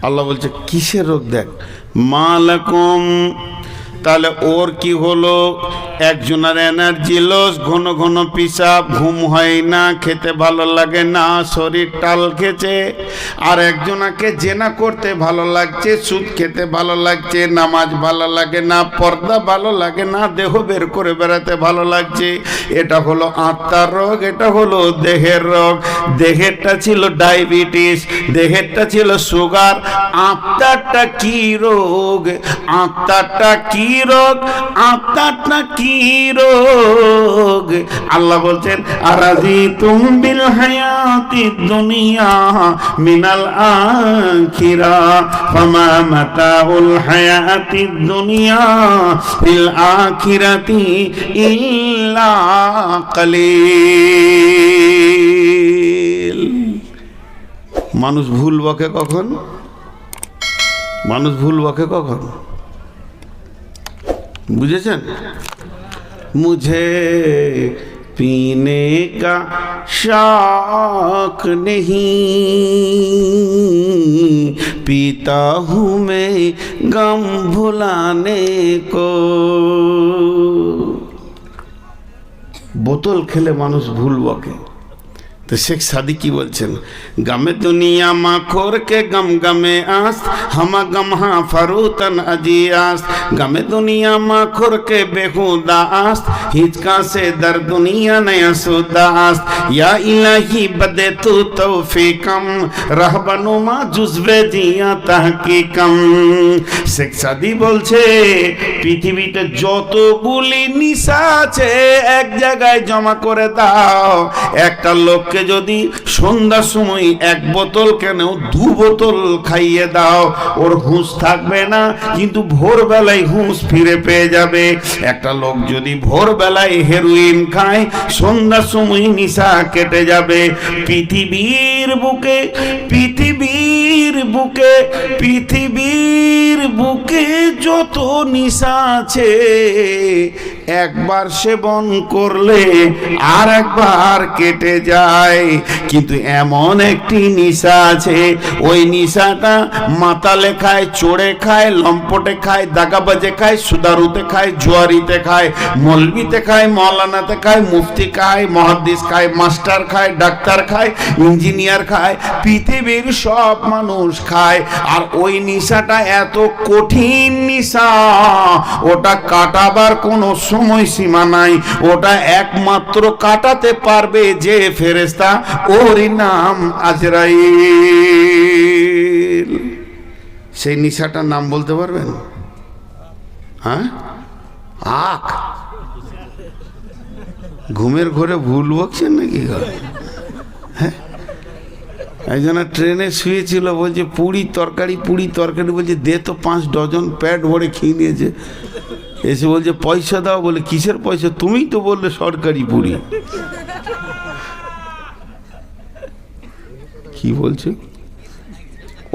আল্লাহ বলছে কিসের রোগ? দেখ মালাকুম, তাহলে ওর কি হলো? একজনের এনার্জি লস, ঘন ঘন পিসাব, ঘুম হয় না, খেতে ভালো লাগে না, শরীর টাল খেছে। আর একজনাকে জেনা করতে ভালো লাগছে, সুদ খেতে ভালো লাগছে, নামাজ ভালো লাগে না, পর্দা ভালো লাগে না, দেহ বের করে বেড়াতে ভালো লাগছে। এটা হলো আত্মার রোগ, এটা হলো দেহের রোগ। দেহেরটা ছিল ডায়াবেটিস, দেহেরটা ছিল সুগার। আত্মারটা কি রোগ? আত্মারটা কি রোগ? আত্মারটা কি রোগ? আল্লাহ বলছেন আরাদিতুম বিল হায়াতিদ দুনিয়া মিনাল আখিরা ফামা মাতাউল হায়াতিদ দুনিয়া ফিল আখিরাতি ইল্লা কালিল। মানুষ ভুল বকে কখন? মানুষ ভুল বকে কখন? বুঝেছেন? মুঝে पीने का शौक नहीं, पीता हूँ मैं गम भुलाने को। বোতল খেলে মানুষ ভুল বকে। তো শেখ সাদি কি বলছেন? গামে দুনিয়া মাখোর কে গম গমে আস, হামা গম হা ফরুতন আজিয়াস। গামে দুনিয়া মাখোর কে বেহুদা আস, হিচকা সে দর দুনিয়া নয়া সুদাস। ইয়া ইলাহি বদে তু তৌফিকম, রহবানুমা জুজবে জিয়া তাহকিকম। শেখ সাদি বলছে পৃথিবীতে যতগুলি নিশা আছে এক জায়গায় জমা করে দাও। একটা লোককে যদি সন্ধ্যার সময় এক বোতল কেন 2 বোতল খাইয়ে দাও, ওর হুঁশ থাকবে না, কিন্তু ভোরবেলায় হুঁশ ফিরে পেয়ে যাবে। একটা লোক যদি ভোরবেলায় হেরোইন খায়, সন্ধ্যার সময় নিশা কেটে যাবে। পৃথিবীর বুকে, পৃথিবীর বুকে, পৃথিবীর বুকে যত নিশা আছে একবার সেবন করলে আর একবার কেটে যায়। কিন্তু এমন একটি নিশা আছে, ওই নিশাটা মাতালে খায়, চোরে খায়, লম্পটে খায়, দাগাবাজে খায়, সুদারুতে খায়, জুয়ারিতে খায়, মলবিতে খায়, মৌলানাতে খায়, মুফতি খায়, মুহাদ্দিস খায়, মাস্টার খায়, ডাক্তার খায়, ইঞ্জিনিয়ার খায়, পৃথিবীর সব মানুষ খায়। আর ওই নিশাটা এত কঠিন নিশা, ওটা কাটাবার কোনো সময়সীমা নাই। ওটা একমাত্র কাটাতে পারবে যে ফেরেশতা, ওরই নাম আজরাইল। সেই নিশাটার নাম বলতে পারবেন? হ্যাঁ, আখ। ঘুমের ঘরে ভুল বকছেন নাকি? হ্যাঁ, একজনা ট্রেনে শুয়েছিল, বলছে পুরি তরকারি, পুরি তরকারি, বলছে দে তো 5 ডজন, প্যাট ভরে খেয়ে নিয়েছে। এসে বলছে পয়সা দাও। বলে কিসের পয়সা? তুমিই তো বললে সরকারি পুরি। কি বলছে?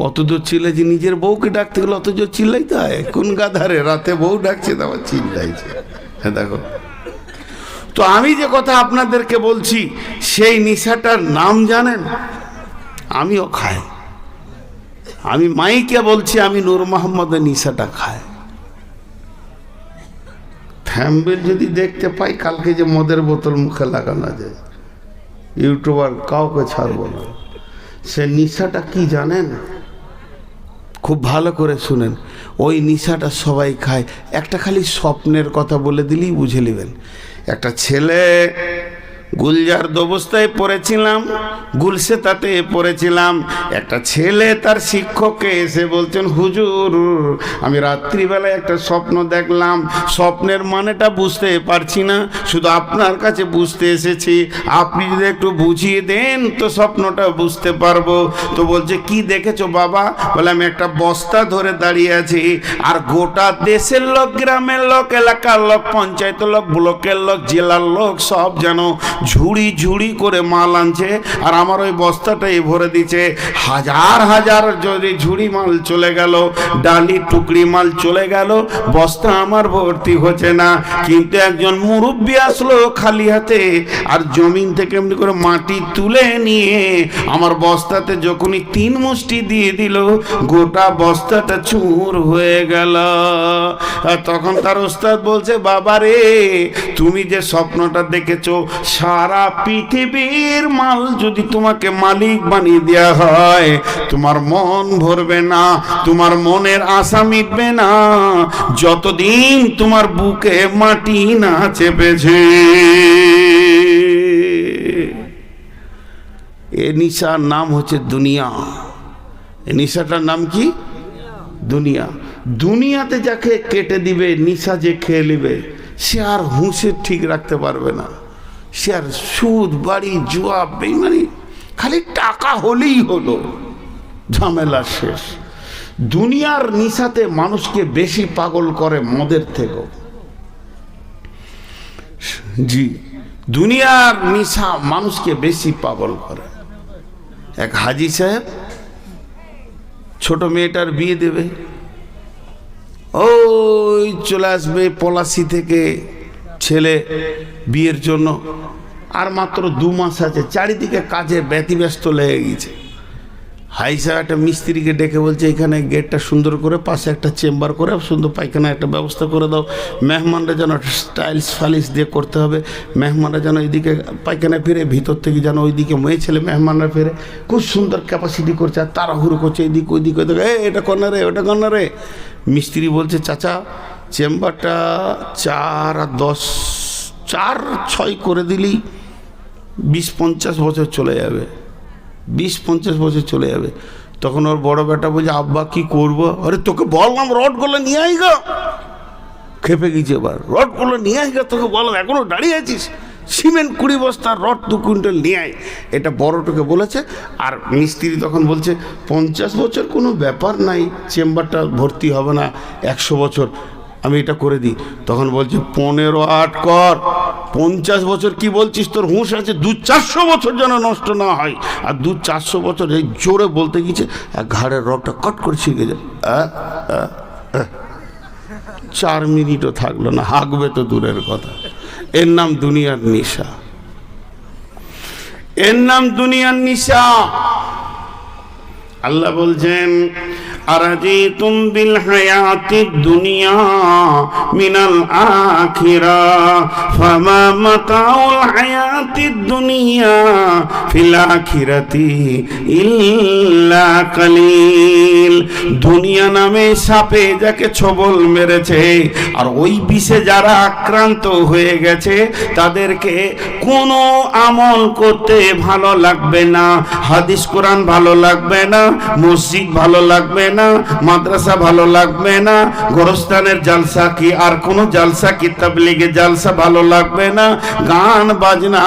অত জোর চিল্লাইছে, নিজের বউকে ডাকতে গেলে অত জোর চিল্লাইতে হয়? কোন গাধারে রাতে বউ ডাকছে, তারপর চিল্লাইছে। হ্যাঁ দেখো তো, আমি যে কথা আপনাদেরকে বলছি সেই নিশাটার নাম জানেন? আমিও খাই। আমি মাইকে বলছি, আমি নূর মোহাম্মদের নিশাটা খাই। থ্যাম্বেল যদি দেখতে পাই কালকে যে মদের বোতল মুখে লাগানো যায়, ইউটিউবার কাউকে ছাড়বো না। সে নিশাটা কি জানেন? খুব ভালো করে শুনেন। ওই নিশাটা সবাই খায়। একটা খালি স্বপ্নের কথা বলে দিলেই বুঝে নেবেন। একটা ছেলে, গুলজার অবস্থায় পড়েছিলাম, গুলশেতাতে পড়েছিলাম। একটা ছেলে তার শিক্ষককে এসে বলছেন, হুজুর আমি রাত্রিবেলায় একটা স্বপ্ন দেখলাম, স্বপ্নের মানেটা বুঝতে পারছি না, শুধু আপনার কাছে বুঝতে এসেছি, আপনি যদি একটু বুঝিয়ে দেন তো স্বপ্নটা বুঝতে পারবো। তো বলছে কি দেখেছো বাবা? বলে আমি একটা বস্তা ধরে দাঁড়িয়ে আছি, আর গোটা দেশের লোক, গ্রামের লোক, এলাকার লোক, পঞ্চায়েতের লোক, ব্লকের লোক, জেলার লোক সব যেন ঝুড়ি ঝুড়ি করে মাল আনছে, আর আমার ওই বস্তাটাই ভরে দিচ্ছে। হাজার হাজার যদি ঝুড়ি মাল চলে গেল, ডালি টুকরি মাল চলে গেল, বস্তা আমার ভর্তি হচ্ছে না। কিন্তু একজন মুরব্বী আসলো খালি হাতে, আর জমিন থেকে এমনি করে মাটি তুলে নিয়ে আমার বস্তাতে যখনই 3 মুষ্টি দিয়ে দিল, গোটা বস্তাটা চুর হয়ে গেল। আর তখন তার ওস্তাদ বলছে, বাবা রে, তুমি যে স্বপ্নটা দেখেছো, সারা পৃথিবীর মাল যদি তোমাকে মালিক বানিয়ে দেওয়া হয়, তোমার মন ভরবে না, তোমার মনের আশা মিটবে না, যতদিন তোমার বুকে মাটি না চেপেছে। এ নিশার নাম হচ্ছে দুনিয়া। এ নিশাটার নাম কি? দুনিয়া। দুনিয়াতে যাকে কেটে দিবে, নিশা যে খেয়ে নেবে, সে আর হুঁশে ঠিক রাখতে পারবে না। সে আর সুদ, বাড়ি, জুয়া, বেইমানি, খালি টাকা হলেই হলো, ঝামেলা শেষ। দুনিয়ার নিশাতে মানুষকে বেশি পাগল করে মদের থেকেও। জি, দুনিয়ার নিশা মানুষকে বেশি পাগল করে। এক হাজি সাহেব ছোট মেয়েটার বিয়ে দেবে, ওই চলে আসবে পলাশি থেকে ছেলে বিয়ের জন্য, আর মাত্র 2 মাস আছে, চারিদিকে কাজে ব্যতিব্যস্ত লেগে গেছে। হাই সাহেব একটা মিস্ত্রিকে ডেকে বলছে, এখানে গেটটা সুন্দর করে, পাশে একটা চেম্বার করে সুন্দর পায়খানা একটা ব্যবস্থা করে দাও, মেহমানরা যেন স্টাইলস ফালিশ দিয়ে করতে হবে, মেহমানরা যেন এইদিকে পায়খানা ফিরে, ভিতর থেকে যেন ওইদিকে মেয়ে ছেলে মেহমানরা ফিরে, খুব সুন্দর ক্যাপাসিটি করছে, আর তাড়াহুড়ো করছে এইদিক ওইদিক ওইদিকে, এটা কর না রে, ওটা কর না রে। মিস্ত্রি বলছে, চাচা চেম্বারটা 4 আর 10, 4-6 করে দিলেই 20-50 বছর চলে যাবে, 20-50 বছর চলে যাবে। তখন ওর বড় বেটা বলছে, আব্বা কি করবো? আরে তোকে বললাম রডগুলো নিয়ে আইগা। খেপে গেছে এবার, রডগুলো নিয়ে আইগা, তোকে বললাম, এখনো দাঁড়িয়ে আছিস? সিমেন্ট 20 বস্তা, রড 2 কুইন্টাল নিয়ে আয়। এটা বড়টোকে বলেছে। আর মিস্ত্রি তখন বলছে, 50 বছর কোনো ব্যাপার নাই, চেম্বারটা ভর্তি হবে না, 100 বছর আমি এটা করে দিই। তখন বলছে 15-8 কর। 50 বছর কি বলছিস? তোর হুঁশ আছে? 200-400 বছর যেন নষ্ট না হয়। আর 200-400 বছর এই জোরে বলতে গিয়েছে, ঘাড়ের রগটা কট করে ছিঁড়ে যায়। 4 মিনিটও থাকলো না, হাঁকবে তো দূরের কথা। এর নাম দুনিয়ার নিশা, এর নাম দুনিয়ার নিশা। আল্লাহ বলছেন, আরাজিতুম বিল হায়াতিদ দুনিয়া মিনাল আখিরাহ ফামা মাতাউল হায়াতিদ দুনিয়া ফিল আখিরাতি ইল্লা কালিল। দুনিয়া নামে সাপে যাকে ছবল মেরেছে, আর ওই বিষে যারা আক্রান্ত হয়ে গেছে, তাদেরকে কোনো আমল করতে ভালো লাগবে না, হাদিস কোরআন ভালো লাগবে না, মসজিদ ভালো লাগবে না, মাদ্রাসা ভালো লাগবে না, গোরস্থানের জালসা কি আর কোনো জালসা কি তাবলীগে জালসা ভালো লাগবে না, গান বাজনা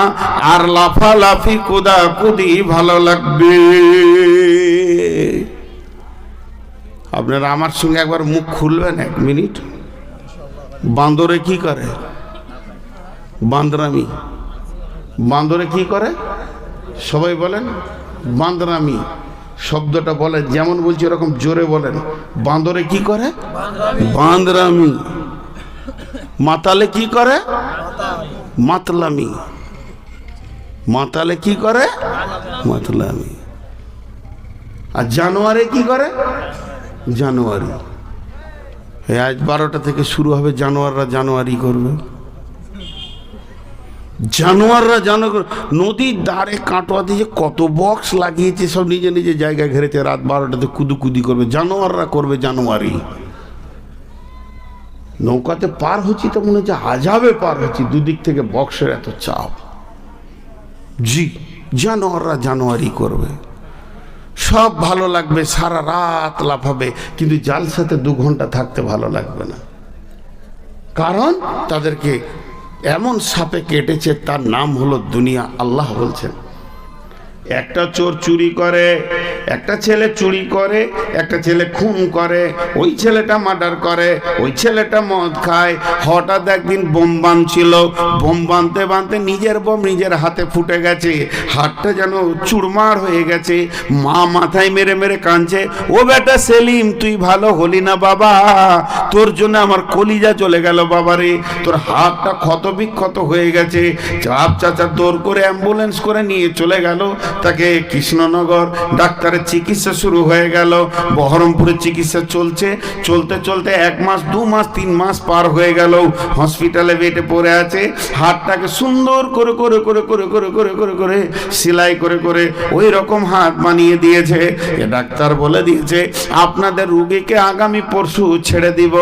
আর লাফালাফি কুদাকুদি ভালো লাগবে। আপনারা আমার সঙ্গে একবার মুখ খুলবেন 1 মিনিট। বান্দরে কি করে? বান্দরামি। বান্দরে কি করে? সবাই বলেন বান্দরামি। শব্দটা বলে যেমন বলছি এরকম জোরে বলেন। বান্দরে কি করে? বান্দরামি। মাতালে কি করে? মাতলামি। মাতালে কি করে? মাতলামি। আর জানোয়ারে কি করে? জানুয়ারি। আজ 12টা থেকে শুরু হবে, জানোয়াররা জানুয়ারি করবে। জানোয়াররা নদীর ধারে কাটোয়া দিয়ে কত বক্স লাগিয়েছে, সব নিজে নিজে জায়গা ঘেরেছে, রাত 12টাতে কুদুকুদি করবে। জানোয়াররা করবে জানুয়ারি। নৌকাতে পার হচ্ছি তো মনে হচ্ছে আজাবে পার হচ্ছি, দুদিক থেকে বক্সের এত চাপ। জি, জানোয়াররা জানুয়ারি করবে। সব ভালো লাগবে, সারা রাত লাফাবে, কিন্তু জালসাতে 2 ঘন্টা থাকতে ভালো লাগবে না। কারণ তাদেরকে এমন সাপে কেটেছে, তার নাম হলো দুনিয়া। আল্লাহ বলছেন, একটা চোর চুরি করে, একটা ছেলে চুরি করে, একটা ছেলে খুন করে, ওই ছেলেটা মার্ডার করে, ওই ছেলেটা মদ খায়। হঠাৎ একদিন বোম বাঁধছিল, বোম বাঁধতে বাঁধতে নিজের বোম নিজের হাতে ফুটে গেছে, হাতটা যেন চুরমার হয়ে গেছে। মা মাথায় মেরে মেরে কাঁদছে, ও বেটা সেলিম তুই ভালো হলি না বাবা, তোর জন্য আমার কলিজা চলে গেল বাবা রে, তোর হাতটা ক্ষত বিক্ষত হয়ে গেছে। চাপ চাচা দৌড় করে অ্যাম্বুলেন্স করে নিয়ে চলে গেল, তাকে কৃষ্ণনগর ডাক্তারের চিকিৎসা শুরু হয়ে গেল। বহরমপুরের চিকিৎসা চলছে, চলতে চলতে 1 মাস 2 মাস 3 মাস পার হয়ে গেল, হসপিটালে বেডে পড়ে আছে। হাতটাকে সুন্দর করে করে করে করে করে করে করে করে সেলাই করে করে ওই রকম হাত বানিয়ে দিয়েছে। ডাক্তার বলে দিয়েছে আপনাদের রুগীকে আগামী পরশু ছেড়ে দিব।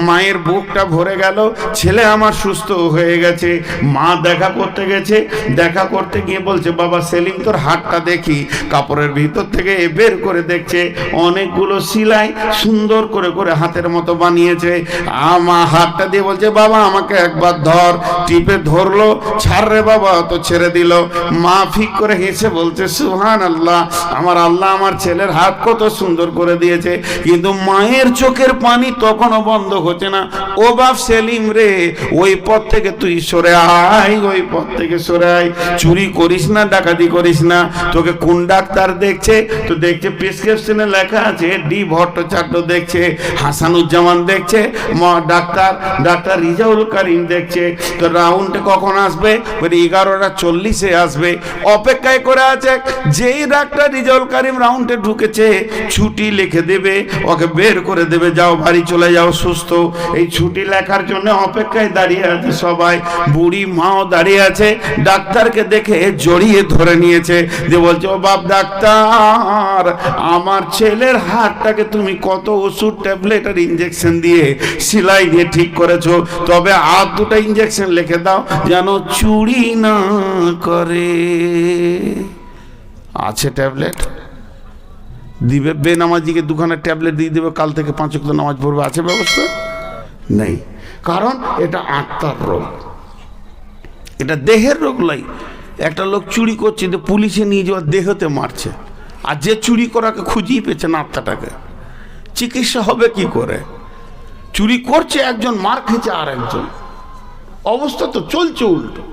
মায়ের বুকটা ভরে গেল, ছেলে আমার সুস্থ হয়ে গেছে। মা দেখা করতে গেছে, দেখা করতে গিয়ে বলছে বাবা সেলিম তোর হাতটা দেখি। কাপড়ের ভিতর থেকে বের করে দেখছে অনেকগুলো সেলাই সুন্দর করে করে হাতের মতো বানিয়েছে। আমার হাতটা দিয়ে বলছে বাবা আমাকে একবার ধর। টিপে ধরলো, ছাড় রে বাবা, তো ছেড়ে দিল। মা ফিক করে হেসে বলছে সুবহানাল্লাহ, আমার আল্লাহ আমার ছেলের হাত কত সুন্দর করে দিয়েছে। কিন্তু মায়ের চোখের পানি তখনও বন্ধ হচ্ছে না। ও বাপ সেলিম রে, ওই পথ থেকে তুই সরে আয়, ওই পথ থেকে সরে আয়, চুরি করিস না, ডাকাতি করিস না। তোকে কোন ডাক্তার দেখছে? তো দেখছে প্রেসক্রিপশনে লেখা আছে ডি ভট্টাচার্য দেখছে, হাসানুজ্জামান দেখছে, ডাক্তার রিজাউল করিম দেখছে। তো রাউন্ডে কখন আসবে? 11:40 আসবে। অপেক্ষায় করে আছে। যেই ডাক্তার রিজাউল করিম রাউন্ডে ঢুকেছে ছুটি লিখে দেবে, ওকে বের করে দেবে, যাও বাড়ি চলে যাও সুস্থ। এই ছুটি লেখার জন্য অপেক্ষায় দাঁড়িয়ে আছে সবাই। বুড়ি মাও দাঁড়িয়ে আছে, ডাক্তারকে দেখে জড়িয়ে ধরে নিয়েছে, যে বলছে ও বাপ ডাক্তার, আমার ছেলের হাতটাকে তুমি কত ওষুধ ট্যাবলেট আর ইঞ্জেকশন দিয়ে সেলাই দিয়ে ঠিক করেছো, তবে আর 2টা ইঞ্জেকশন লিখে দাও যেন চুরি না করে। আছে ট্যাবলেট দিবে, বেনামাজিকে 2খানা ট্যাবলেট দিয়ে দেবে, কাল থেকে 5 ওয়াক্ত নামাজ পড়বে, আছে ব্যবস্থা? নেই। কারণ এটা আত্মার রোগ, এটা দেহের রোগ নয়। একটা লোক চুরি করছে, তো পুলিশে নিয়ে যাওয়ার দেহতে মারছে, আর যে চুরি করাকে খুঁজিয়ে পেয়েছে না আত্মাটাকে, চিকিৎসা হবে কি করে? চুরি করছে একজন, মার খেয়েছে আর একজন, অবস্থা তো চলছে উল্টো।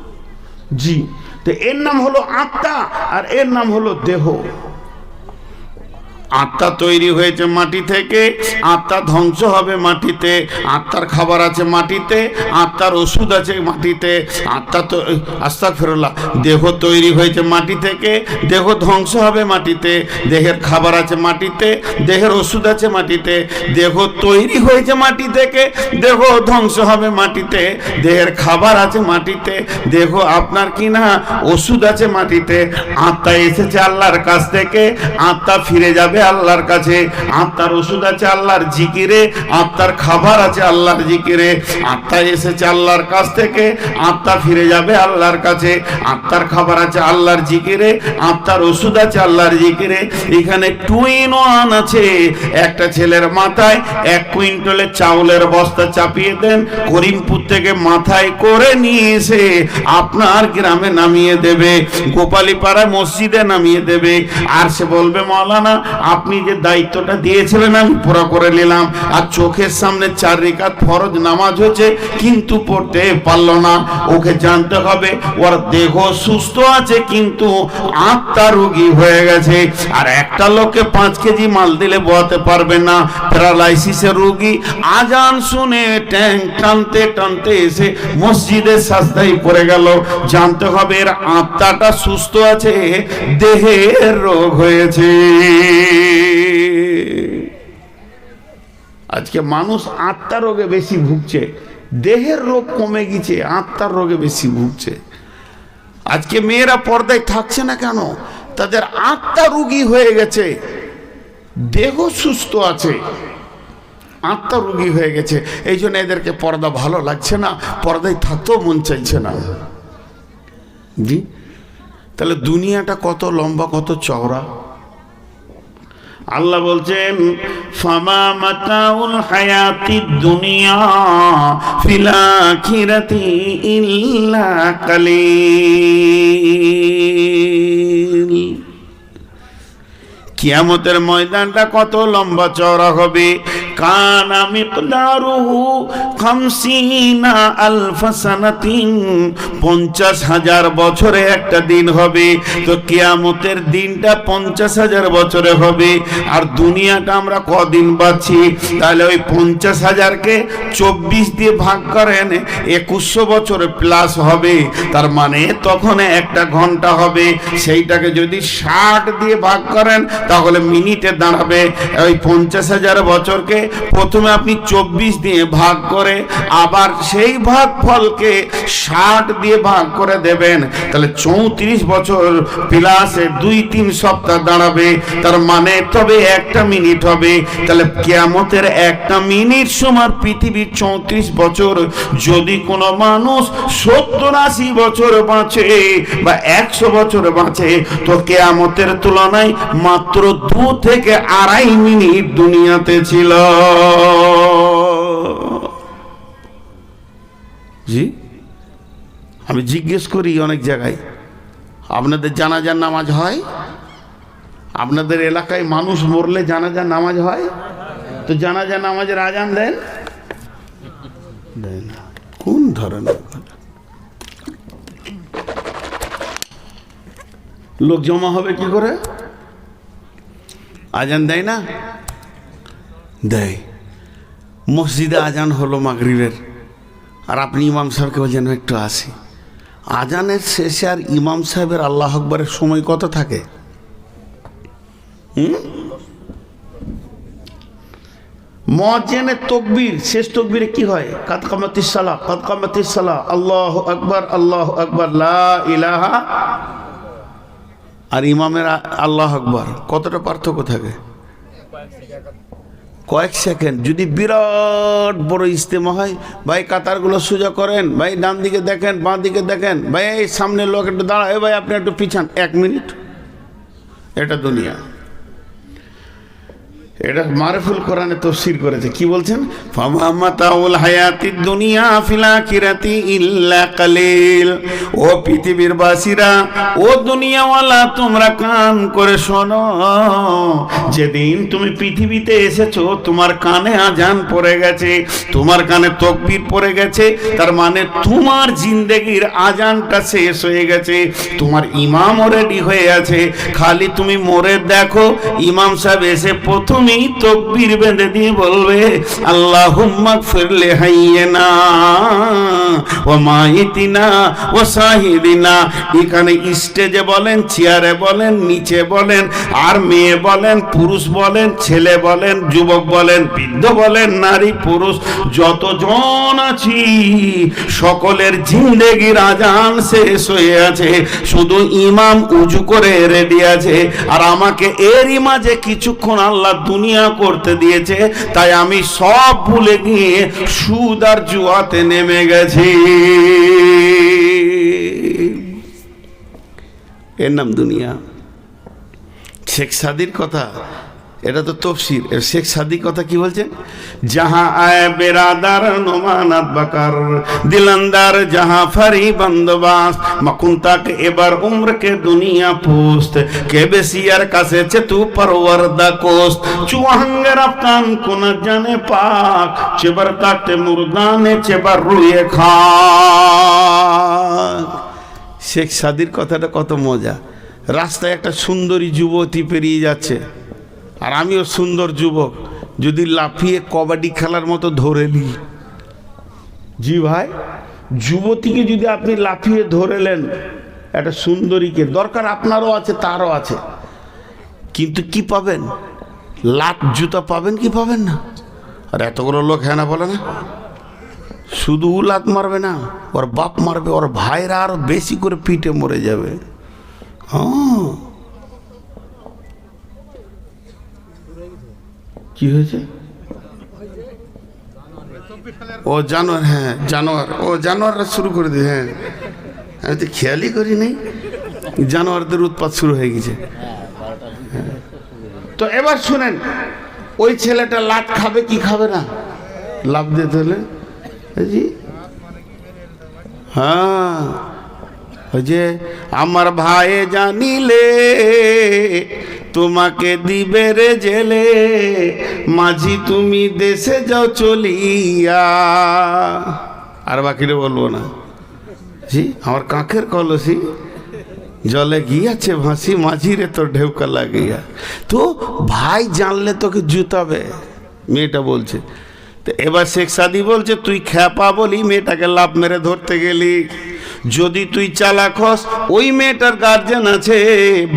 জি, তো এর নাম হলো আত্মা আর এর নাম হলো দেহ। আত্মা তৈরি হয়েছে মাটি থেকে, আত্মা ধ্বংস হবে মাটিতে। আত্মার খাবার আছে মাটিতে, আত্মার ওষুধ আছে মাটিতে। আত্মা তো আস্তাগফিরুল্লাহ, দেহ তৈরি হয়েছে মাটি থেকে, দেহ ধ্বংস হবে মাটিতে। দেহের খাবার আছে মাটিতে, দেহের ওষুধ আছে মাটিতে। দেহ তৈরি হয়েছে মাটি থেকে, দেহ ধ্বংস হবে মাটিতে। দেহের খাবার আছে মাটিতে, দেহ আপনার কিনা ওষুধ আছে মাটিতে। আত্মা এসেছে আল্লাহর কাছ থেকে, আত্মা ফিরে যাবে আল্লাহর কাছে। আত্মার ওষুধ আছে আল্লাহর জিকিরে, আত্মার খাবার আছে আল্লাহর জিকিরে। আত্মা এসেছে আল্লাহর কাছ থেকে, আত্মা ফিরে যাবে আল্লাহর কাছে। আত্মার খাবার আছে আল্লাহর জিকিরে, আত্মার ওষুধ আছে আল্লাহর জিকিরে। এখানে 2 in 1 আছে। একটা ছেলের মাথায় 1 কুইন্টালের চাউলের বস্তা চাপিয়ে দেন, করিমপুর থেকে মাথায় করে নিয়ে এসে আপনার গ্রামে নামিয়ে দেবে, গোপালীপাড়ায় মসজিদে নামিয়ে দেবে। আর সে বলবে মাওলানা আপনি যে দায়িত্বটা দিয়েছিলেন আমি পুরো করে নিলাম। আর চোখের সামনে 4 রাকাত ফরজ নামাজ হচ্ছে, কিন্তু পড়তে পারলো না। ওকে জানতে হবে ওর দেহ সুস্থ আছে কিন্তু আত্মা রোগী হয়ে গেছে। আর একটা লোককে 5 কেজি মাল দিলে বোয়াতে পারবে না, প্যারালাইসিসের রোগী। আজান শুনে ট্যাং টানতে টানতে এসে মসজিদের সাজদায় পড়ে গেল। জানতে হবে এর আত্মাটা সুস্থ আছে, দেহের রোগ হয়েছে। আজকে মানুষ আত্মার রোগে বেশি ভুগছে, দেহের রোগ কমে গেছে, আত্মার রোগে বেশি ভুগছে। আজকে মেয়েরা পর্দায় থাকছে না কেন? তাদের আত্মা রোগী হয়ে গেছে, দেহ সুস্থ আছে, আত্মা রোগী হয়ে গেছে। এই জন্য এদেরকে পর্দা ভালো লাগছে না, পর্দায় থাকতেও মন চাইছে না। জি, তাহলে দুনিয়াটা কত লম্বা, কত চওড়া। আল্লাহ বলছেন ফামা মাতাউল হায়াতিদ দুনিয়া ফিল আখিরাতি ইল্লা কালিল। কিয়ামতের ময়দানটা কত লম্বা চওড়া হবে। কানা মিকদারুহু 50 আলফ সানাতিন, 50,000 বছরে একটা দিন হবে। তো কিয়ামতের দিনটা 50,000 বছরে হবে। আর দুনিয়াটা আমরা কদিন বাঁচি, তাহলে ওই 50,000কে 24 দিয়ে ভাগ করেন, 2100 বছর প্লাস হবে। তার মানে তখন একটা ঘন্টা হবে। সেইটাকে যদি 60 দিয়ে ভাগ করেন তাহলে মিনিটে দাঁড়াবে। ওই 50,000 বছরকে প্রথমে আপনি 24 দিয়ে ভাগ করে আবার সেই ভাগফলকে 60 দিয়ে ভাগ করে দেবেন, তাহলে 34 বছর প্লাসে 2-3 সপ্তাহ দাঁড়াবে। তার মানে তবে একটা মিনিট হবে। তাহলে কিয়ামতের একটা মিনিট সমান পৃথিবীর 34 বছর। যদি কোনো মানুষ 70-80 বছর বাঁচে বা 100 বছর বাঁচে, তো কিয়ামতের তুলনায় মাত্র 2 থেকে 2.5 মিনিট দুনিয়াতে ছিল। জি, আমি জিজ্ঞেস করি অনেক জায়গায়, আপনাদের জানাজার নামাজ হয়? আপনাদের এলাকায় মানুষ মরলে জানাজার নামাজ হয়? তো জানাজার নামাজের আজান দেন? দেন না। কোন ধরনের লোক জমা হবে কি করে? আজান দেয় না? দেয়। মসজিদে আজান হলো মাগরিবের, আর আপনি ইমাম সাহেবকে বলছেন একটু আসি। আজানের শেষে আর ইমাম সাহেবের আল্লাহ আকবরের সময় কত থাকে? মুয়াজ্জিনের তাকবীর, শেষ তাকবীরে কি হয়? কাদ কামাতিস সালাহ, কাদ কামাতিস সালাহ, আল্লাহু আকবার, আল্লাহু আকবার, লা ইলাহা। আর ইমামের আল্লাহু আকবার কতটা পার্থক্য থাকে? কয়েক সেকেন্ড। যদি বিরাট বড় ইজতেমা হয়, ভাই কাতারগুলো সোজা করেন, ভাই ডান দিকে দেখেন, বাঁ দিকে দেখেন, ভাই এই সামনের লোক একটু দাঁড়ায়, ভাই আপনি একটু পিছান, 1 মিনিট। এটা দুনিয়া। এটা মারফুল কোরআনে তাফসীর করেছে, কি বলছেন? ফামা মাতাউল হায়াতিদ দুনিয়া ফিল আখিরাতি ইল্লা কালিল। ও পৃথিবীর বাসীরা, ও দুনিয়াওয়ালা, তোমরা কান করে শোনো। যেদিন তুমি পৃথিবীতে এসেছো তোমার কানে আজান পড়ে গেছে, তোমার কানে তাকবীর পড়ে গেছে, তার মানে তোমার জিন্দেগির আজানটা শেষ হয়ে গেছে। তোমার ইমামও রেডি হয়ে আছে, খালি তুমি মরে দেখো ইমাম সাহেব এসে প্রথম তকবীর বেঁধে দিয়ে বলবে আল্লাহুম্মা গফির লিহাইয়িনা ওয়া মাইতিনা ওয়া শাহিদিনা। এখানে স্টেজে বলেন, চেয়ারে বলেন, নিচে বলেন, আর মেয়ে বলেন, পুরুষ বলেন, ছেলে বলেন, যুবক বলেন, বৃদ্ধ বলেন, নারী পুরুষ যতজন আছি সকলের জিন্দেগির আজান শেষ হয়ে আছে। শুধু ইমাম উজু করে রেডি আছে। আর আমাকে এরই মাঝে কিছুক্ষণ আল্লাহ দুনিয়া করতে দিয়েছে, তাই আমি সব ভুলে গিয়ে সুদ আর জুয়াতে নেমে গেছি। এর নাম দুনিয়া। শেখ সাদির কথা, এটা তো তফসির। শেখ সাদি কথা কি বলছেন? জাহা আয় বেরাদার নোমানাত বাকার দিলান্দার জাহা ফারি বন্দোবাস মাকুন তাক এবার উম্র কে দুনিয়া পোস্ত কে বেসিয়ার কাছে চেতু পরওয়ারদা কোস্ত চুয়াঙ্গে রাফতান কোন জানে পাক চেবার তাকতে মুরদানে চেবার রুয়ে খাক। শেখ সাদির কথাটা কত মজা। রাস্তায় একটা সুন্দরী যুবতী পেরিয়ে যাচ্ছে, আর আমিও সুন্দর যুবক, যদি লাফিয়ে কবাডি খেলার মতো ধরে নিই। জি ভাই, যুবতীকে যদি আপনি লাফিয়ে ধরেলেন, একটা সুন্দরীকে, দরকার আপনারও আছে তারও আছে, কিন্তু কি পাবেন? লাত জুতা পাবেন কি পাবেন না? আর এতগুলো লোক হ্যাঁ না বলে না? শুধু লাত মারবে না, ওর বাপ মারবে, ওর ভাইরা আরো বেশি করে পিঠে মরে যাবে। হ্যাঁ, কি হয়েছে? ও জানোয়ার, হ্যাঁ জানোয়ার, ও জানোয়াররা শুরু করে দিয়ে। হ্যাঁ, আমি তো খেয়ালই করি নাই, জানোয়ারদের উৎপাত শুরু হয়ে গেছে। তো এবার শুনেন, ওই ছেলেটা লাত খাবে কি খাবে না? লাভ দিতে হলে জি, হ্যাঁ, ওই যে আমার ভাই জানিলে তোমাকে দিবে রে জেলে, মাঝি তুমি দেশে যাও চলিয়া। আর বাকিটা বলবো না। জি, আমার কাকের কলসি জলে গিয়াছে ভাসি, মাঝি রে তোর ঢেউকা লাগিয়া। তো ভাই জানলে তোকে জুতাবে, মেয়েটা বলছে। তো এবার শেখ সাদি বলছে, তুই খ্যাপা বলি মেয়েটাকে লাফ মেরে ধরতে গেলি। যদি তুই চালাক হস, ওই মেয়েটার গার্জেন আছে,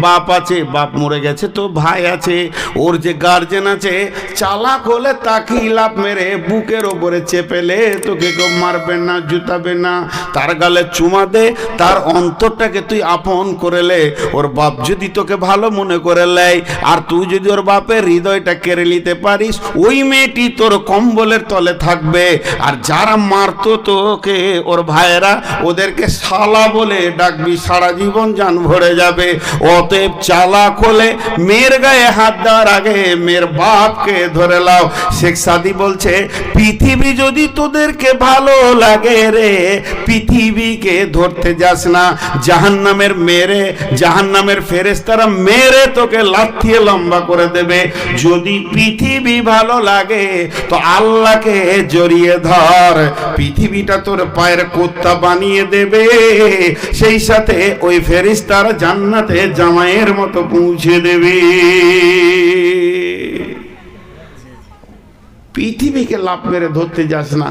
বাপ আছে, বাপ মরে গেছে, তো ভাই আছে, ওর যে গার্জেন আছে, চালাক হলে তাকেই লাফ মেরে বুকের ওপরে চেপেলে তোকে কেউ মারবে না, জুতাবে না, তার গালে চুমা দে, তার অন্তরটাকে তুই আপন করে লে। ওর বাপ যদি তোকে ভালো মনে করে লেয়, আর তুই যদি ওর বাপের হৃদয়টা কেড়ে নিতে পারিস, ওই মেয়েটি তোর কম্বলের তলে থাকবে। আর যারা মারতো তোকে, ওর ভাইয়েরা, ওদেরকে শালা বলে ডাকবি, সারা জীবন জান ভরে যাবে। অতএব চালাক হলে মেয়ের গায়ে হাত দেওয়ার আগে মেয়ের বাপকে ধরে লাও। শেখ সাদি বলছে, পৃথিবী যদি তোদেরকে ভালো লাগে রে, পৃথিবীকে ধরতে যাস না। জাহান্নামের মেরে, জাহান্নামের ফেরেশতারা মেরে তোকে লাথিয়ে লম্বা করে দেবে। যদি পৃথিবী ভালো লাগে তো আল্লাহকে জড়িয়ে ধর, পৃথিবীটা তোর পায়ের কুত্তা বানিয়ে দেবে। সেই সাথে ওই ফেরেশতারা জান্নাতে জামাইয়ের মতো পৌঁছে দেবে। পৃথিবীকে লাফ মেরে ধরতে যাস না।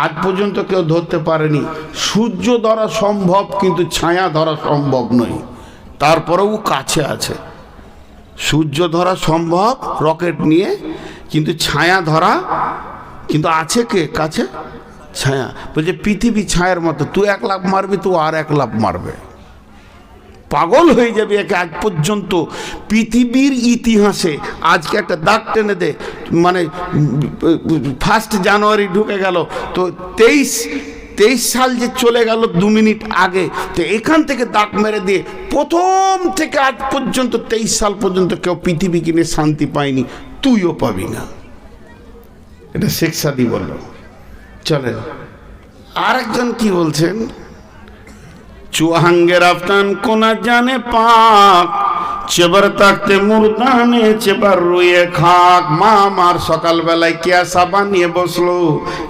আজ পর্যন্ত কেউ ধরতে পারেনি। সূর্য ধরা সম্ভব, কিন্তু ছায়া ধরা সম্ভব নয়। তারপরেও কাছে আছে। সূর্য ধরা সম্ভব রকেট নিয়ে, কিন্তু ছায়া ধরা কিন্তু আছে কে কাছে? ছায়া। বলছে পৃথিবী ছায়ার মতো, তুই এক লাফ মারবি, তুই আর এক লাফ মারবে, পাগল হয়ে যাবে। একে আজ পর্যন্ত পৃথিবীর ইতিহাসে আজকে একটা দাগ টেনে দে, মানে 1 জানুয়ারি ঢুকে গেল, তো 23 সাল যে চলে গেল 2 মিনিট আগে, তো এখান থেকে দাগ মেরে দিয়ে প্রথম থেকে আজ পর্যন্ত 23 সাল পর্যন্ত কেউ পৃথিবী কিনে শান্তি পায়নি, তুইও পাবি না। এটা শেখ সাদি বলল। চলেন আরেকজন কি বলছেন, চুয়াহাঙ্গের আফতান কোনা জানে পাক, চেবার তাকতে মুরদানে চেবার রুয়ে খাক। মা আমার সকালবেলায় কেয়া সাবান নিয়ে বসলো,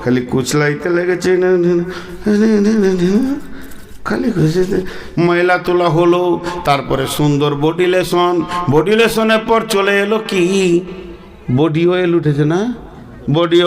খালি কুচলাইতে লেগেছে, খালি ময়লা তোলা হলো। তারপরে সুন্দর বডি লেশন, বডি লেশনের পর চলে এলো কি, বডি অয়েল উঠেছে না, বডি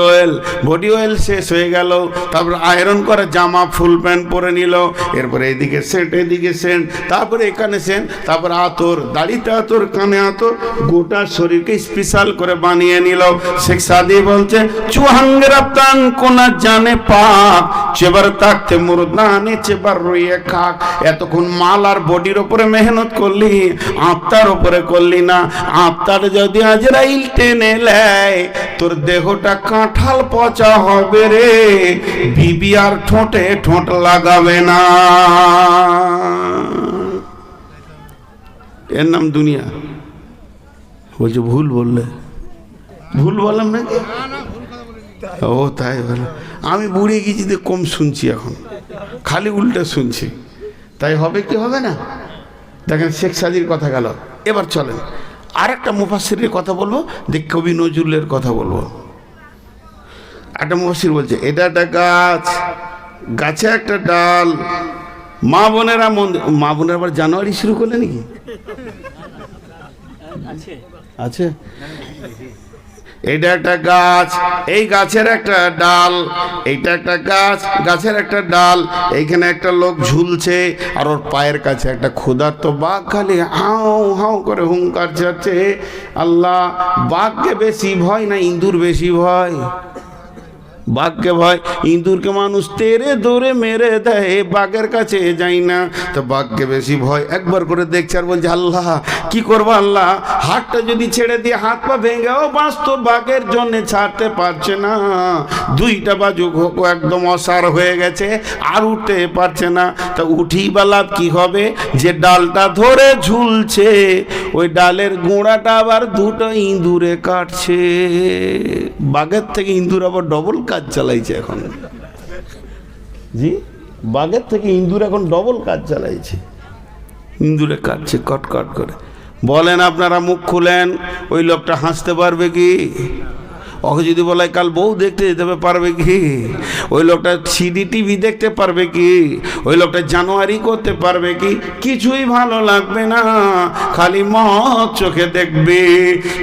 অয়েল শেষ হয়ে গেল। তারপর আয়রন করে জামা ফুল প্যান্ট পরে নিল। এরপরে এদিকে সেন্ট, এদিকে সেন্ট, তারপরে এখানে সেন্ট, তারপর আতর, দাড়িতে আতর, কানে আতর, গোটা শরীরকে স্পেশাল করে বানিয়ে নিল। শেখ সাদি বলছে, চুহাঙ্গের আফতান কোনা জানে পাক, চেবার তাকতে মুরদানে চেবার রইয়ে খাক। এতক্ষণ মাল আর বডির ওপরে মেহনত করলি, আত্মার ওপরে করলি না। আত্মার যদি আজরাইল টেনে নেয়, তোর দেহটা কাঁঠাল পচা হবে রে, বিবি আর ঠোঁটে ঠোঁট লাগাবে না। এর নাম দুনিয়া। বলছে ভুল বললে, ভুল বললাম নাকি? ও তাই বলে, আমি বুড়ে গেছি, কম শুনছি এখন, খালি উল্টে শুনছি। তাই হবে কি হবে না? দেখেন শেখ সাদির কথা গেল। এবার চলেন আর একটা মুফাসসিরের কথা বলবো, দেখ কবি নজরুলের কথা বলবো। একটা মুফাসসির বলছে, এটা একটা গাছ, গাছে একটা ডাল, মা বোনেরা মা বোনেরা আবার জানুয়ারি শুরু করলে নাকি? আছে। এটা একটা গাছ, এই গাছের একটা ডাল, এইটা একটা গাছ, গাছের একটা ডাল, এইখানে একটা লোক ঝুলছে, আর ওর পায়ের কাছে একটা ক্ষুধার্ত বাঘ খালি হাও হাও করে হুঙ্কার ছাড়ছে। আল্লাহ, বাঘকে বেশি ভয় না ইঁদুর বেশি ভয়? বাঘকে ভয়, ইঁদুরকে মানুষ তেরে ধরে মেরে দেয়, বাঘের কাছে যাই না। তো বাঘকে বেশি ভয়। একবার করে দেখছে আর বলছে, আল্লাহ কি করবো আল্লাহ, হাতটা যদি ছেড়ে দিয়ে হাত পা ভেঙেও বাঁচত, বাঘের জন্য ছাড়তে পারছে না। দুইটা বাজু একদম অসার হয়ে গেছে, আর উঠতে পারছে না। তা উঠি বা লাভ কি হবে? যে ডালটা ধরে ঝুলছে, ওই ডালের গোড়াটা আবার দুটো ইঁদুরে কাটছে। বাঘের থেকে ইঁদুর আবার ডবল কাজ চালাইছে এখন। জি, বাঘের থেকে ইঁদুর এখন ডবল কাজ চালাইছে। ইঁদুরে কাটছে কট কট করে। বলেন, আপনারা মুখ খুলেন, ওই লোকটা হাসতে পারবে কি? ওকে যদি বলে কাল বউ দেখতে যেতে পারবে কি? ওই লোকটা সিডি টিভি দেখতে পারবে কি? ওই লোকটা জানুয়ারি করতে পারবে কি? কিছুই ভালো লাগবে না, খালি মদ চোখে দেখবে।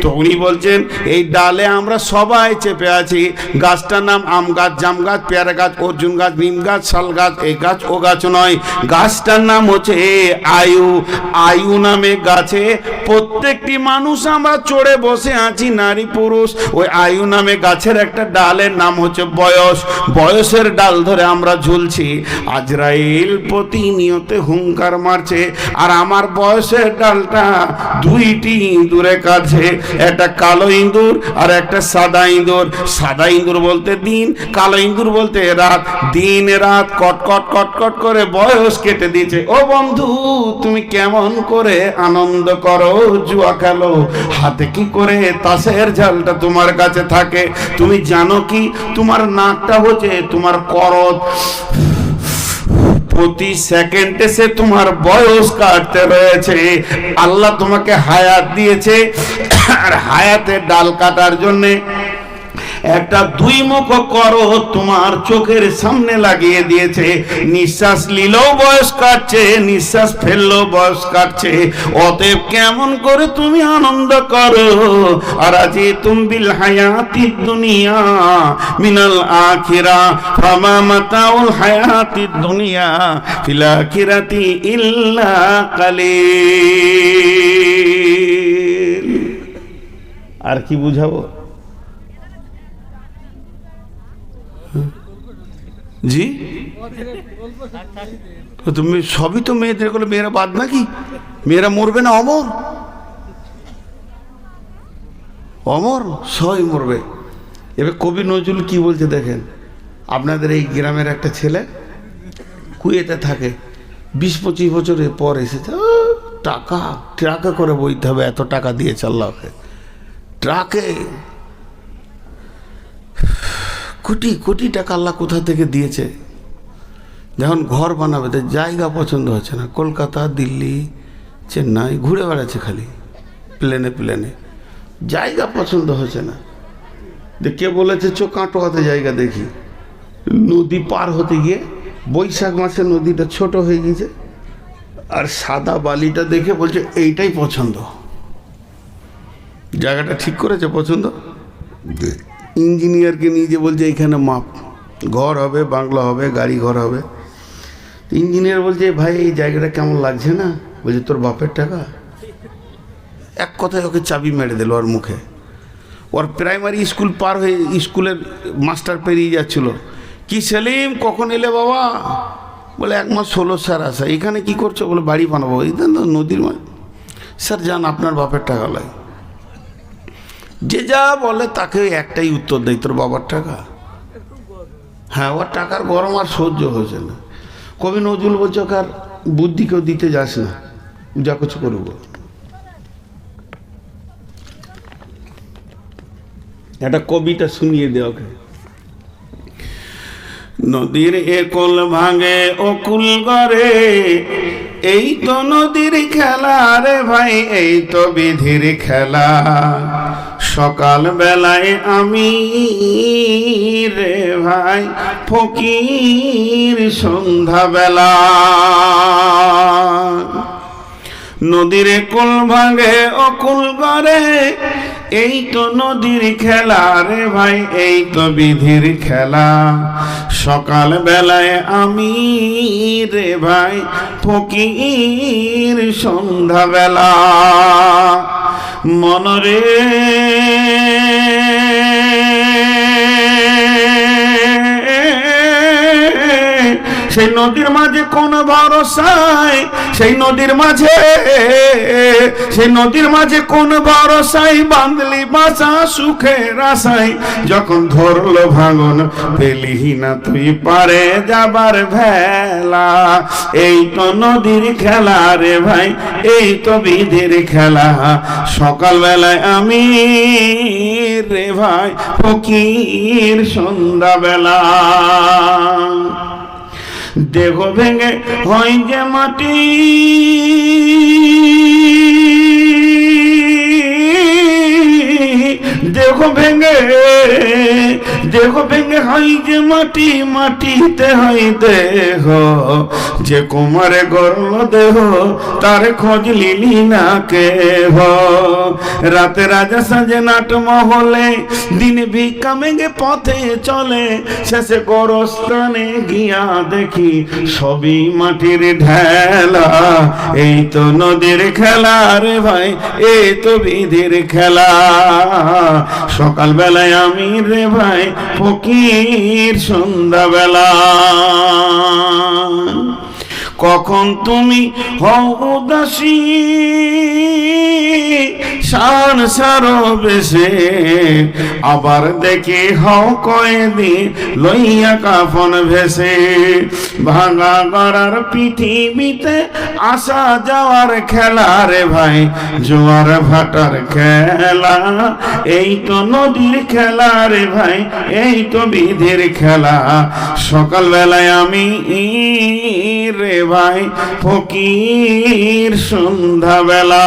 তো উনি বলছেন এই ডালে আমরা সবাই চেপে আছি। গাছটার নাম আম গাছ, জাম গাছ, পেয়ারা গাছ, অর্জুন গাছ, নিম গাছ, শাল গাছ, এই গাছ ও গাছ নয়। গাছটার নাম হচ্ছে আয়ু। আয়ু নামে গাছে প্রত্যেকটি মানুষ আমরা চড়ে বসে আছি, নারী পুরুষ। ওই আয়ু নামে গাছের একটা ডালের নাম হচ্ছে বয়স। বয়সের ডাল ধরে আমরা ঝুলছি। আজরাইল প্রতিনিয়ত হুঙ্কার মারছে, আর আমার বয়সের ডালটা দুইটি ইঁদুরে কাটছে, একটা কালো ইঁদুর আর একটা সাদা ইঁদুর। সাদা ইঁদুর বলতে দিন, কালো ইঁদুর বলতে রাত। দিন রাত কটকট কটকট করে বয়স কেটে দিয়েছে। ও বন্ধু, তুমি কেমন করে আনন্দ করো, জুয়া খেলো, হাতে কি করে তাসের ঝালটা তোমার কাছে থাকে? তুমি জানো কি, তোমার নাকটা হচ্ছে তোমার করদ, প্রতি সেকেন্ডে সে তোমার বয়স কাটতে রয়েছে। আল্লাহ তোমাকে হায়াত দিয়েছে, আর হায়াতের ডাল কাটার জন্যে একটা দুই মুখ করো তোমার চোখের সামনে লাগিয়ে দিয়েছে। নিঃশ্বাস নিলেও বয়স কাটছে, নিঃশ্বাস ফেললেও বয়স কাটছে। অতএব কেমন করে তুমি আনন্দ করো। আর আজি তুম বিল হায়াতি দুনিয়া মিনাল আখিরা ফামা মাতাউল হায়াতি দুনিয়া ফিল আখিরাতি ইল্লা কালিল। আর কি বুঝাবো জি? তুমি সবই তো মেয়েদের গুলো, মেয়েরা বাদ নাকি? মেয়েরা মরবে না? অমর অমর সবাই মরবে। এবার কবি নজরুল কি বলছে দেখেন। আপনাদের এই গ্রামের একটা ছেলে কুয়েতে থাকে, 20-25 বছরের পর এসেছে। টাকা ট্রাকে করে বইতে হবে, এত টাকা দিয়েছে আল্লাহ ওকে। ট্রাকে কোটি কোটি টাকা আল্লাহ কোথা থেকে দিয়েছে। যখন ঘর বানাবে তো জায়গা পছন্দ হচ্ছে না, কলকাতা, দিল্লি, চেন্নাই ঘুরে বেড়াচ্ছে খালি প্লেনে প্লেনে, জায়গা পছন্দ হচ্ছে না। কে বলেছে চো কাটোয়াতে জায়গা দেখি? নদী পার হতে গিয়ে বৈশাখ মাসে নদীটা ছোট হয়ে গেছে, আর সাদা বালিটা দেখে বলছে এইটাই পছন্দ। জায়গাটা ঠিক করেছে পছন্দ। ইঞ্জিনিয়ারকে নিয়ে যে বলছে এখানে মাপ, ঘর হবে, বাংলা হবে, গাড়ি ঘর হবে। ইঞ্জিনিয়ার বলছে ভাই এই জায়গাটা কেমন লাগছে না? বলছে তোর বাপের টাকা। এক কথায় ওকে চাবি মেরে দিল ওর মুখে। ওর প্রাইমারি স্কুল পার হয়ে স্কুলের মাস্টার পেরিয়ে যাচ্ছিল। কি সেলিম কখন এলে বাবা? বলে 1 মাস হলো স্যার আসা। এখানে কি করছো? বলে বাড়ি বানাবো। এই নদীর মাছ। স্যার যান, আপনার বাপের টাকা লাগে। যে যা বলে তাকে একটাই উত্তর দেয়, তোর বাবার টাকা। হ্যাঁ, ওর টাকার গরম আর সহ্য হয়েছে না। কবি নজরুল বলছে ওকে আর বুদ্ধি কেউ দিতে যাস না, যা কিছু করবো। একটা কবিতা শুনিয়ে দে ওকে। নদীর একল ভাঙে অকুল গড়ে, এই তো নদীর খেলা রে ভাই, এই তো বিধির খেলা। সকাল বেলায় আমি রে ভাই ফকির, সন্ধ্যা বেলা। নদীর কুল ভাঙে অকুল গড়ে, এই তো নদীর খেলা রে ভাই, এই তো বিধির খেলা। সকাল বেলায় আমি রে ভাই ফকির, সন্ধ্যা বেলা। মনরে সেই নদীর মাঝে কোন ভরসায়, সেই নদীর মাঝে, সেই নদীর মাঝে কোন ভরসায় বাঁধলি বাসা সুখের আশায়। যখন ধরলো ভাঙন পেলি না তুই পারে যাবার ভেলা। এই তো নদীর খেলা রে ভাই, এই তো বিধির খেলা। সকাল বেলায় আমি রে ভাই ফকির, সন্ধ্যা বেলা। দেহ ভেঙে হয় যে মাটি, দেহ ভেঙে হয় যে মাটি, মাটিতে হয় দেহ, যে কুমারে গড়ল দেহ তার খোঁজ লিলি না কেহ। রাতে রাজা সাজে নাট মহলে, দিনে ভিক্ষা মেঘে পথে চলে, শেষে গোরস্থানে গিয়া দেখি সবই মাটির ঢেলা। এই তো নদীর খেলা রে ভাই, এই তো বিধির খেলা। সকাল বেলায় আমি রে ভাই ফকির, সন্ধ্যাবেলা কখন তুমি হও উদাসী, শান সারো বেশে, আবার দেখি হও কয়েদি লইয়া কাফন ভেসে। ভাঙা গড়ার পৃথিবীতে আসা যাওয়ার খেলা রে ভাই, জোয়ার ভাটার খেলা। এই তো নদীর খেলা রে ভাই, এই তো বিধির খেলা। সকাল বেলায় আমি রে ভাই ফকির, সন্ধ্যাবেলা।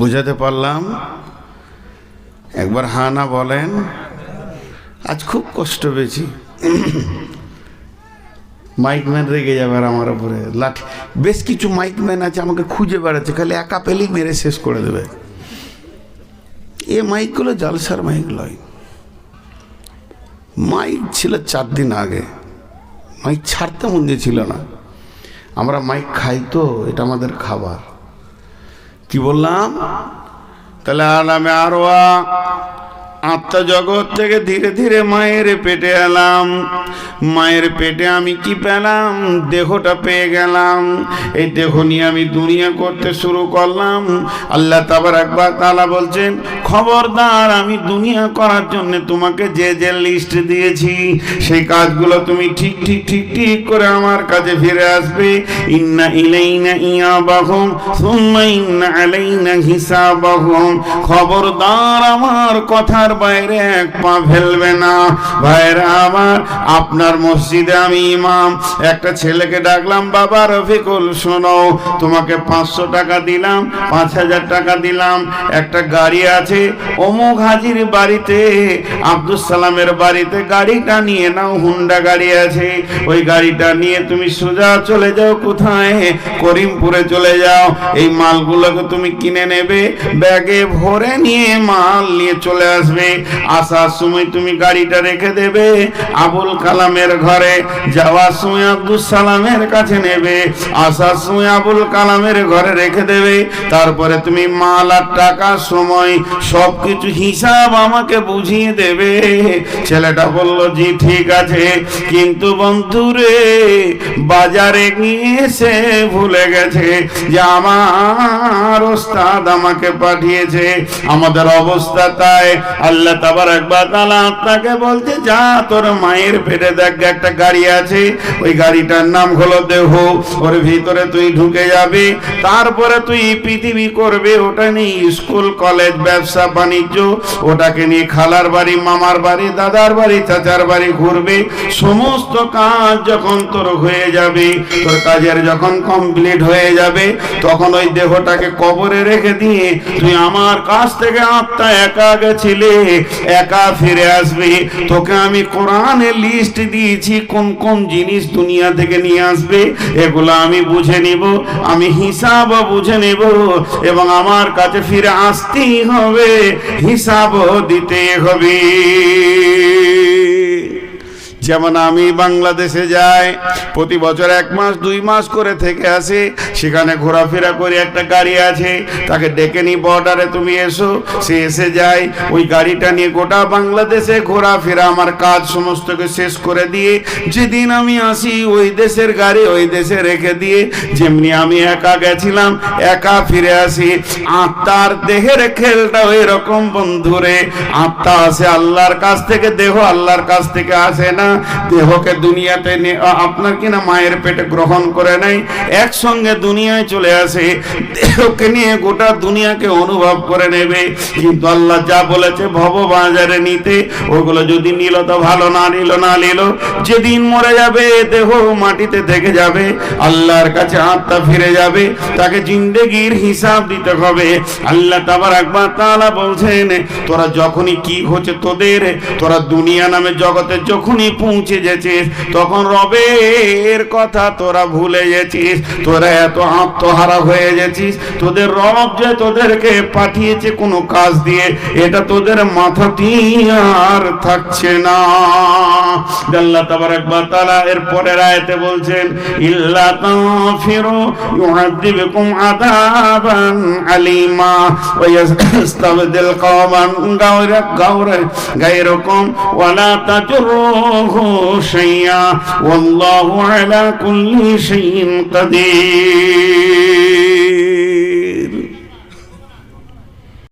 বুঝাতে পারলাম? একবার হা না বলেন। আজ খুব কষ্ট পেয়েছি। মাইকম্যান রেগে যাবে আর আমার উপরে লাঠি। বেশ কিছু মাইকম্যান আছে আমাকে খুঁজে বেড়াচ্ছে, খালি একা পেলেই মেরে শেষ করে দেবে। এ মাইকগুলো জালসার মাইক লয়। মাইক ছিল 4 দিন আগে, মাইক ছাড়তে মন ছিল না। আমরা মাইক খাই তো, এটা আমাদের খাবার। কি বললাম? তাহলে আলামে আরওয়া আত্মজগৎ থেকে ধীরে ধীরে মায়ের পেটে এলাম। মায়ের পেটে আমি কি পেলাম? দেহটা পেয়ে গেলাম। এই দেহ নিয়ে আমি দুনিয়া করতে শুরু করলাম। আল্লাহ তাবারাক ওয়া তাআলা বলছেন, খবরদার, আমি দুনিয়া করার জন্য তোমাকে যে যে লিস্ট দিয়েছি সেই কাজগুলো তুমি ঠিক ঠিক ঠিক ঠিক করে আমার কাছে ফিরে আসবে। ইন্না ইলাইনা ইয়াবাহুম সুম্মা ইন্না আলাইনা হিসাবাহুম। খবরদার, আমার কথার বাইরে এক পা ফেলবে না। ভাইরা আমার, আপনার মসজিদে আমি ইমাম, একটা ছেলেকে ডাকলাম, বাবা রফিকুল শোনো, তোমাকে 500 টাকা দিলাম, 5000 টাকা দিলাম, একটা গাড়ি আছে অমুক হাজির বাড়িতে, আব্দুল সালামের বাড়িতে, গাড়িটা নিয়ে নাও, হুন্ডা গাড়ি আছে, ওই গাড়িটা নিয়ে তুমি সোজা চলে যাও। কোথায়? করিমপুরে চলে যাও। এই মালগুলোকে তুমি কিনে নেবে, ব্যাগে ভরে নিয়ে মাল নিয়ে চলে আসবে। আসার সময় তুমি গাড়িটা রেখে দেবে আবুল কালামের ঘরে, যাওয়ার সময় আব্দুল সালামের কাছে নেবে, আসার সময় আবুল কালামের ঘরে রেখে দেবে। তারপরে তুমি মাল আর টাকার সময় সবকিছু হিসাব আমাকে বুঝিয়ে দেবে। ছেলেটা বলল, জি ঠিক আছে, কিন্তু বন্ধুরে বাজারে গিয়ে সে ভুলে গেছে যে আমার ওস্তাদ আমাকে পাঠিয়েছে। আমাদের অবস্থা তাই। আল্লাহ তাবারাক ওয়া তাআলা আপনাকে বলতে, যা তোর মায়ের পেটে দেখ একটা গাড়ি আছে, ওই গাড়িটার নাম হলো দেহ, ওর ভিতরে তুই ঢুকে যাবে। তারপরে তুই পৃথিবী করবে, ওটা নিয়ে স্কুল কলেজ ব্যবসা বাণিজ্য, ওটাকে নিয়ে খালার বাড়ি মামার বাড়ি দাদার বাড়ি চাচার বাড়ি ঘুরবে। সমস্ত কাজ যখন তোর হয়ে যাবে, তোর কাজের যখন কমপ্লিট হয়ে যাবে, তখন ওই দেহটাকে কবরে রেখে দিয়ে তুই আমার কাছ থেকে আত্মা একা গেছিলে, একা ফিরে আসবে। তোকে আমি কোরআনে লিস্ট দিয়েছি কোন কোন জিনিস দুনিয়া থেকে নিয়ে আসবে, এগুলো আমি বুঝে নিব, আমি হিসাব বুঝে নেব, এবং আমার কাছে ফিরে আসতেই হবে, হিসাব দিতে হবে। যেমন আমি বাংলাদেশে যাই, প্রতি বছর 1 মাস 2 মাস করে থেকে আসি, সেখানে ঘোরাফেরা করে, একটা গাড়ি আছে, তাকে ডেকে নি বর্ডারে, তুমি এসো, সে এসে যায়, ওই গাড়িটা নিয়ে গোটা বাংলাদেশে ঘোরাফেরা, আমার কাজ সমস্তকে শেষ করে দিয়ে যেদিন আমি আসি, ওই দেশের গাড়ি ওই দেশে রেখে দিয়ে, যেমনি আমি একা গেছিলাম একা ফিরে আসি। আত্মার দেহের খেলটা ওই রকম বন্ধুরে, আত্মা আসে আল্লাহর কাছ থেকে, দেহ আল্লাহর কাছ থেকে আসে না। দেহকে দুনিয়াতে আপনার কিনা মায়ের পেটে গ্রহণ করে নেয়, একসঙ্গে দুনিয়ায় চলে আসে, দেহকে নিয়ে গোটা দুনিয়াকে অনুভব করে নেবে। কিন্তু আল্লাহ যা বলেছে ভববাজারে নিতে, ওগুলো যদি নিল তো ভালো, না নিল না নিল, যেদিন মরে যাবে দেহ মাটিতে থেকে যাবে, আল্লাহর কাছে আত্মা ফিরে যাবে, তাকে জিন্দেগির হিসাব দিতে হবে। আল্লাহ তাবারক ওয়া তাআলা বলছেন, তোরা যখনই কি হচ্ছে তোদের, তোরা দুনিয়া নামে জগতে যখনই পৌঁছে গেছিস, তখন রবের কথা তোরা ভুলে গেছিস, তোরা এত আত্মহারা হয়ে গেছিস। তোদের রব যে তোদেরকে পাঠিয়েছে কোনো কাজ দিয়ে, এটা তোদের মাথাতেই আর থাকছে না। আল্লাহ তাবারক ওয়া তাআলা এর পরের আয়াতে বলছেন, ইল্লা তাগফিরু ইউআযিবকুম আযাবান আলীমা ওয়া ইয়াস্তাবদিল কওমান গায়রাকুম ওয়া লা তাজুরুহু শাইয়্যা ওয়াল্লাহু আলা কুল্লি শাইইন কাদির।